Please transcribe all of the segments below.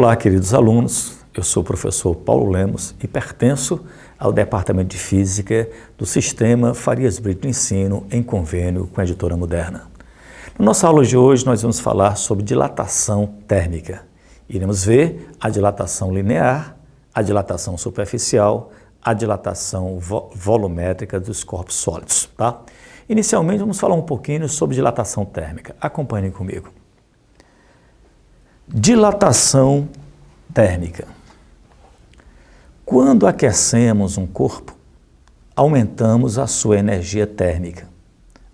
Olá, queridos alunos, eu sou o professor Paulo Lemos e pertenço ao Departamento de Física do Sistema Farias Brito de Ensino em convênio com a Editora Moderna. Na nossa aula de hoje nós vamos falar sobre dilatação térmica. Iremos ver a dilatação linear, a dilatação superficial, a dilatação volumétrica dos corpos sólidos, tá? Inicialmente vamos falar um pouquinho sobre dilatação térmica. Acompanhem comigo. Dilatação térmica. Quando aquecemos um corpo, aumentamos a sua energia térmica.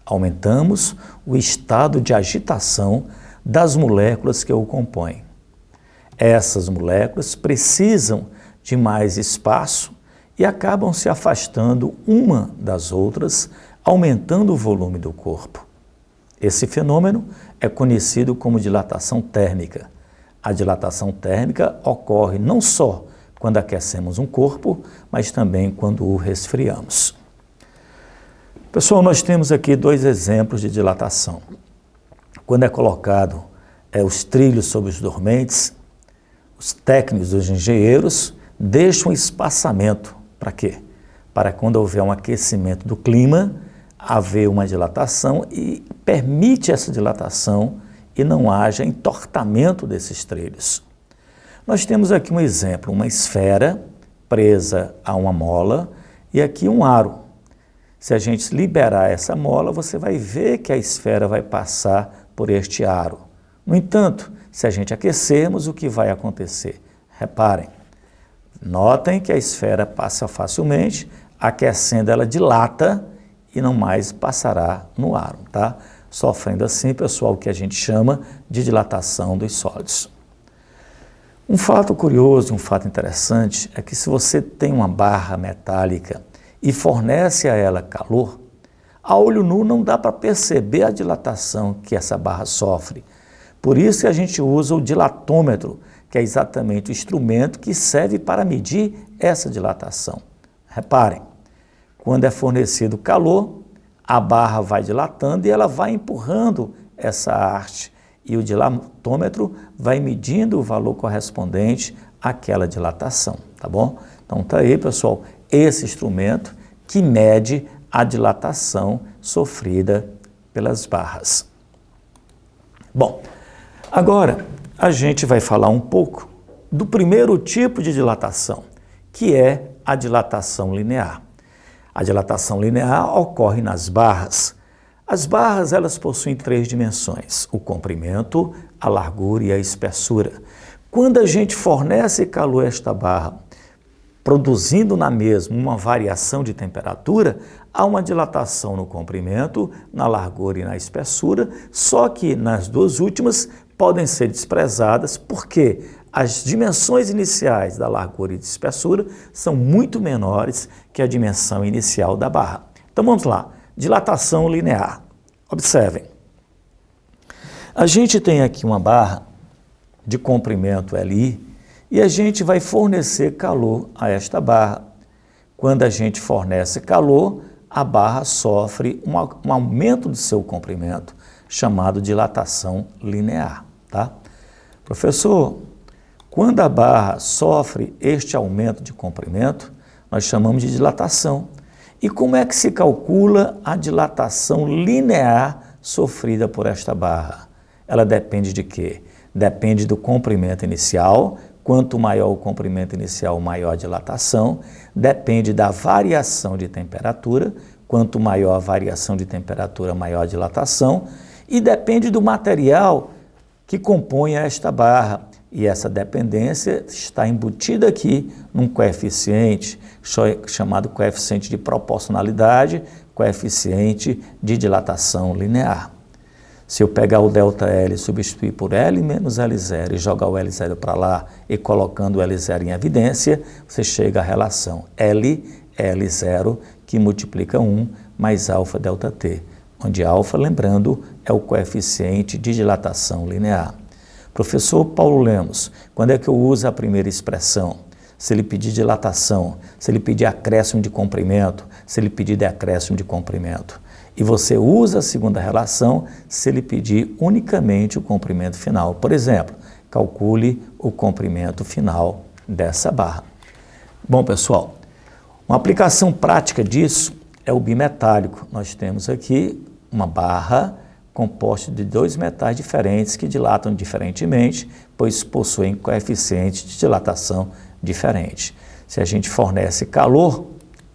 Aumentamos o estado de agitação das moléculas que o compõem. Essas moléculas precisam de mais espaço e acabam se afastando uma das outras, aumentando o volume do corpo. Esse fenômeno é conhecido como dilatação térmica. A dilatação térmica ocorre não só quando aquecemos um corpo, mas também quando o resfriamos. Pessoal, nós temos aqui dois exemplos de dilatação. Quando é colocado os trilhos sobre os dormentes, os técnicos, os engenheiros, deixam espaçamento. Para quê? Para quando houver um aquecimento do clima, haver uma dilatação e permite essa dilatação e não haja entortamento desses trilhos. Nós temos aqui um exemplo, uma esfera presa a uma mola e aqui um aro. Se a gente liberar essa mola, você vai ver que a esfera vai passar por este aro. No entanto, se a gente aquecermos, o que vai acontecer? Reparem, notem que a esfera passa facilmente, aquecendo ela dilata e não mais passará no aro, tá? Sofrendo assim, pessoal, o que a gente chama de dilatação dos sólidos. Um fato curioso, um fato interessante, é que se você tem uma barra metálica e fornece a ela calor, a olho nu não dá para perceber a dilatação que essa barra sofre. Por isso que a gente usa o dilatômetro, que é exatamente o instrumento que serve para medir essa dilatação. Reparem, quando é fornecido calor, a barra vai dilatando e ela vai empurrando essa haste e o dilatômetro vai medindo o valor correspondente àquela dilatação, tá bom? Então tá aí, pessoal, esse instrumento que mede a dilatação sofrida pelas barras. Bom, agora a gente vai falar um pouco do primeiro tipo de dilatação, que é a dilatação linear. A dilatação linear ocorre nas barras. As barras, elas possuem três dimensões: o comprimento, a largura e a espessura. Quando a gente fornece calor a esta barra, produzindo na mesma uma variação de temperatura, há uma dilatação no comprimento, na largura e na espessura, só que nas duas últimas podem ser desprezadas porque as dimensões iniciais da largura e de espessura são muito menores que a dimensão inicial da barra. Então vamos lá, dilatação linear. Observem, a gente tem aqui uma barra de comprimento Li e a gente vai fornecer calor a esta barra. Quando a gente fornece calor, a barra sofre um aumento do seu comprimento, chamado dilatação linear, tá? Professor, quando a barra sofre este aumento de comprimento, nós chamamos de dilatação. E como é que se calcula a dilatação linear sofrida por esta barra? Ela depende de quê? Depende do comprimento inicial. Quanto maior o comprimento inicial, maior a dilatação. Depende da variação de temperatura. Quanto maior a variação de temperatura, maior a dilatação. E depende do material que compõe esta barra. E essa dependência está embutida aqui num coeficiente chamado coeficiente de proporcionalidade, coeficiente de dilatação linear. Se eu pegar o ΔL e substituir por L menos L0 e jogar o L0 para lá e colocando o L0 em evidência, você chega à relação L0 que multiplica 1 mais alfa ΔT, onde alfa, lembrando, é o coeficiente de dilatação linear. Professor Paulo Lemos, quando é que eu uso a primeira expressão? Se ele pedir dilatação, se ele pedir acréscimo de comprimento, se ele pedir decréscimo de comprimento. E você usa a segunda relação se ele pedir unicamente o comprimento final. Por exemplo, calcule o comprimento final dessa barra. Bom, pessoal, uma aplicação prática disso é o bimetálico. Nós temos aqui uma barra composta de dois metais diferentes que dilatam diferentemente, pois possuem coeficientes de dilatação diferentes. Se a gente fornece calor, o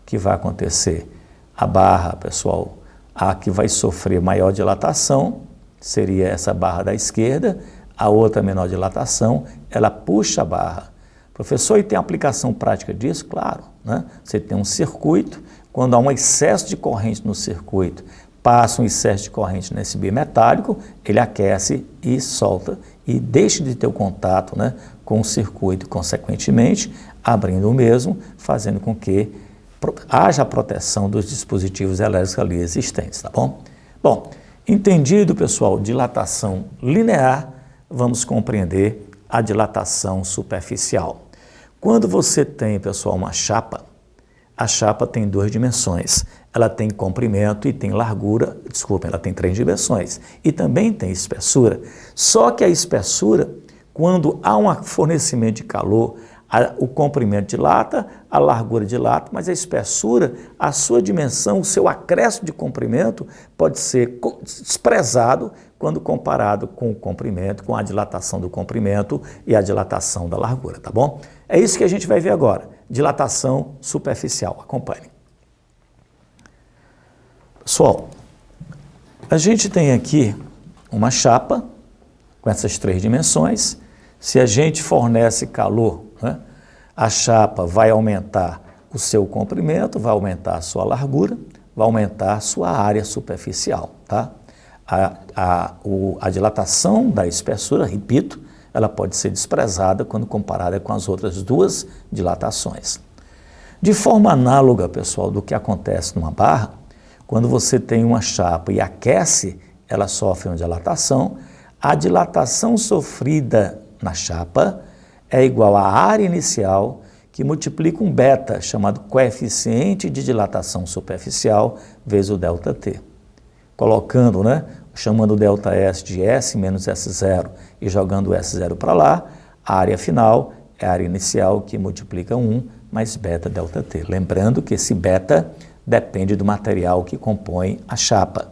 que vai acontecer? A barra, pessoal, a que vai sofrer maior dilatação seria essa barra da esquerda, a outra menor dilatação, ela puxa a barra. Professor, e tem aplicação prática disso? Claro, né? Você tem um circuito, quando há um excesso de corrente no circuito, passa um excesso de corrente nesse bimetálico, ele aquece e solta e deixa de ter o contato, né, com o circuito, consequentemente, abrindo o mesmo, fazendo com que haja a proteção dos dispositivos elétricos ali existentes, tá bom? Bom, entendido, pessoal, dilatação linear, vamos compreender a dilatação superficial. Quando você tem, pessoal, uma chapa, a chapa tem duas dimensões. Ela tem comprimento e tem largura, ela tem 3 dimensões. E também tem espessura. Só que a espessura, quando há um fornecimento de calor, o comprimento dilata, a largura dilata, mas a espessura, a sua dimensão, o seu acréscimo de comprimento pode ser desprezado quando comparado com o comprimento, com a dilatação do comprimento e a dilatação da largura, tá bom? É isso que a gente vai ver agora, dilatação superficial. Acompanhe. Pessoal, a gente tem aqui uma chapa com essas 3 dimensões. Se a gente fornece calor, né, a chapa vai aumentar o seu comprimento, vai aumentar a sua largura, vai aumentar a sua área superficial, tá? A dilatação da espessura, repito, ela pode ser desprezada quando comparada com as outras 2 dilatações. De forma análoga, pessoal, do que acontece numa barra, quando você tem uma chapa e aquece, ela sofre uma dilatação. A dilatação sofrida na chapa é igual à área inicial que multiplica um beta, chamado coeficiente de dilatação superficial, vezes o ΔT. Colocando, né, chamando o ΔS de S menos S0 e jogando o S0 para lá, a área final é a área inicial que multiplica 1 mais beta ΔT. Lembrando que esse beta depende do material que compõe a chapa.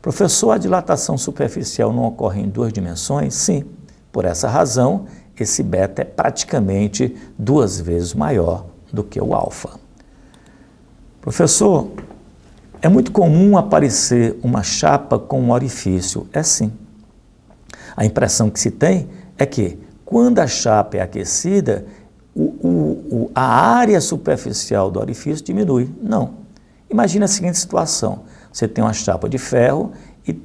Professor, a dilatação superficial não ocorre em 2 dimensões? Sim. Por essa razão, esse beta é praticamente 2 vezes maior do que o alfa. Professor, é muito comum aparecer uma chapa com um orifício? É sim. A impressão que se tem é que, quando a chapa é aquecida, a área superficial do orifício diminui. Não. Imagina a seguinte situação. Você tem uma chapa de ferro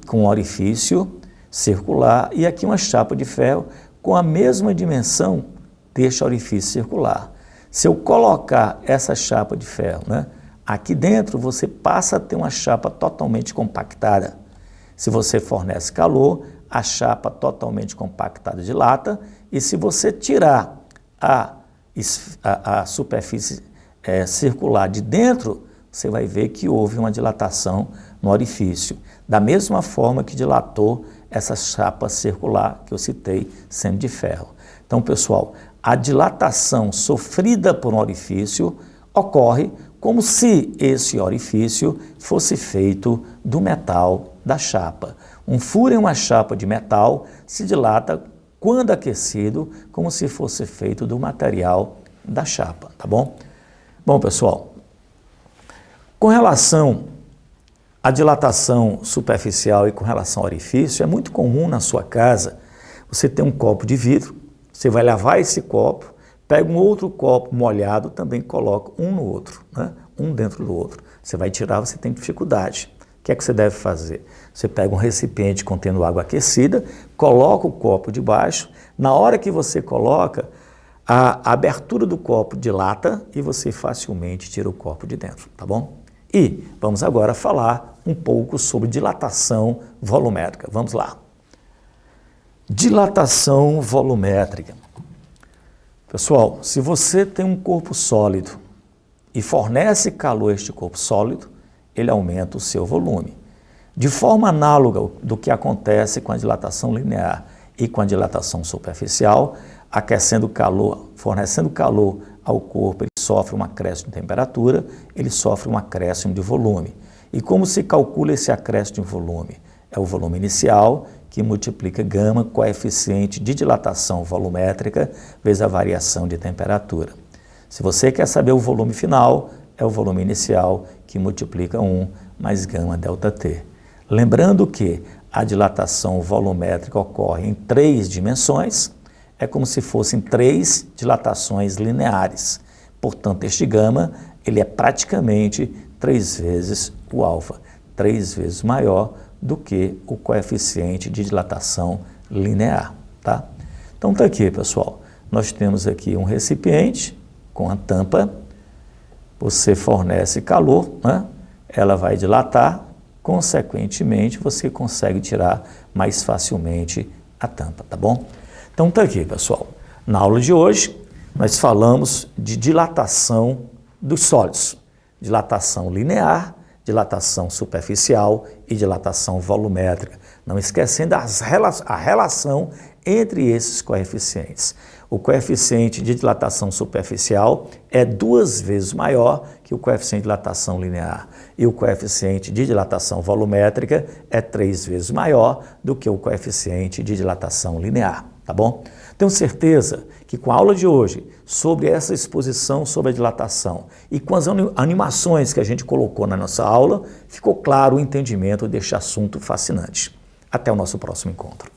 com um orifício circular e aqui uma chapa de ferro com a mesma dimensão deste orifício circular. Se eu colocar essa chapa de ferro, né, aqui dentro, você passa a ter uma chapa totalmente compactada. Se você fornece calor, a chapa totalmente compactada dilata, e se você tirar a superfície circular de dentro, você vai ver que houve uma dilatação no orifício, da mesma forma que dilatou essa chapa circular que eu citei, sendo de ferro. Então, pessoal, a dilatação sofrida por um orifício ocorre como se esse orifício fosse feito do metal da chapa. Um furo em uma chapa de metal se dilata, quando aquecido, como se fosse feito do material da chapa, tá bom? Bom, pessoal, com relação à dilatação superficial e com relação ao orifício, é muito comum na sua casa você ter um copo de vidro, você vai lavar esse copo, pega um outro copo molhado, também coloca um no outro, né? Um dentro do outro. Você vai tirar, você tem dificuldade. O que é que você deve fazer? Você pega um recipiente contendo água aquecida, coloca o copo debaixo, na hora que você coloca, a abertura do copo dilata e você facilmente tira o copo de dentro, tá bom? E vamos agora falar um pouco sobre dilatação volumétrica. Vamos lá. Dilatação volumétrica. Pessoal, se você tem um corpo sólido e fornece calor a este corpo sólido, ele aumenta o seu volume. De forma análoga do que acontece com a dilatação linear. e com a dilatação superficial, aquecendo calor, fornecendo calor ao corpo, ele sofre um acréscimo de temperatura, ele sofre um acréscimo de volume. E como se calcula esse acréscimo de volume? É o volume inicial, que multiplica γ, coeficiente de dilatação volumétrica, vezes a variação de temperatura. Se você quer saber o volume final, é o volume inicial, que multiplica 1 mais γ ΔT. Lembrando que a dilatação volumétrica ocorre em 3 dimensões, é como se fossem 3 dilatações lineares. Portanto, este γ ele é praticamente 3 vezes o alfa, 3 vezes maior do que o coeficiente de dilatação linear, tá? Então tá aqui, pessoal. Nós temos aqui um recipiente com a tampa, você fornece calor, né? Ela vai dilatar, consequentemente você consegue tirar mais facilmente a tampa, tá bom? Então tá aqui, pessoal. Na aula de hoje, nós falamos de dilatação dos sólidos. Dilatação linear, dilatação superficial e dilatação volumétrica. Não esquecendo a relação entre esses coeficientes. O coeficiente de dilatação superficial é 2 vezes maior que o coeficiente de dilatação linear. E o coeficiente de dilatação volumétrica é 3 vezes maior do que o coeficiente de dilatação linear. Tá bom? Tenho certeza que com a aula de hoje, sobre essa exposição sobre a dilatação e com as animações que a gente colocou na nossa aula, ficou claro o entendimento deste assunto fascinante. Até o nosso próximo encontro.